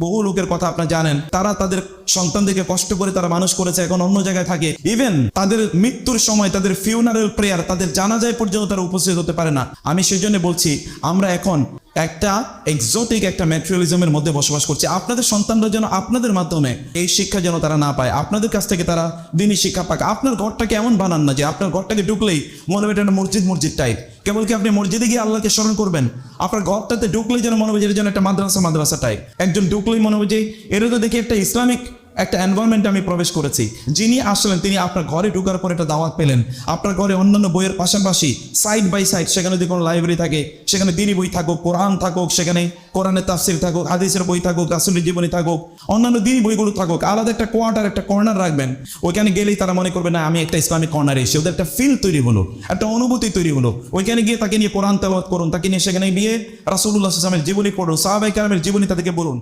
বহু লোকের কথা আপনারা জানেন, তারা তাদের সন্তানদেরকে কষ্ট করে তারা মানুষ করেছে, এখন অন্য জায়গায় থাকে। ইভেন তাদের মৃত্যুর সময় তাদের ফিউনারেল প্রেয়ার, তাদের জানাজায় পর্যন্ত তারা উপস্থিত হতে পারে না। আমি সেই জন্য বলছি, আমরা এখন একটা এক্সোটিক একটা ম্যাটেরিয়ালিজমের মধ্যে বসবাস করছি। আপনাদের সন্তানরা যেন আপনাদের মাধ্যমে এই শিক্ষা যেন তারা না পায়, আপনাদের কাছ থেকে তারা দিনই শিক্ষা পাক। আপনার ঘরটাকে এমন বানান না যে আপনার ঘরটাকে ঢুকলেই মনে হবে এটা মসজিদ টাইপ। কেবল কি আপনি মসজিদে গিয়ে আল্লাহকে স্মরণ করবেন? আপনার ঘরটাতে ঢুকলেই যেন মনে হবে যে এটা যেন একটা মাদ্রাসা টাইপ। একজন ঢুকলেই মনে হবে যে এটা তো দেখি একটা ইসলামিক একটা এনভায়রনমেন্টে আমি প্রবেশ করেছি। যিনি আসলেন তিনি আপনার ঘরে ঢোকার পর একটা দাওয়াত পেলেন। আপনার ঘরে অন্যান্য বইয়ের পাশাপাশি সাইড বাই সাইড সেখানে যদি কোনো লাইব্রেরি থাকে, সেখানে দিনী বই থাকুক, কোরআন থাকুক, সেখানে কোরআনের তাফসির থাকুক, হাদিসের বই থাকুক, রাসূলের জীবনী থাকুক, অন্যান্য দিনী বইগুলো থাকুক। আলাদা একটা একটা কর্নার রাখবেন। ওইখানে গেলেই তারা মনে করবে না আমি একটা ইসলামিক কর্নারে এসেছি। ওদের একটা ফিল তৈরি হলো, একটা অনুভূতি তৈরি হলো। ওইখানে গিয়ে তাকে নিয়ে কোরআন তেলাওয়াত করুন, তাকে নিয়ে সেখানে গিয়ে রাসূলুল্লাহ সাল্লাল্লাহু আলাইহি ওয়াসাল্লামের জীবনী পড়ুন, সাহাবায়ে কেরামের জীবনী তাদেরকে বলুন।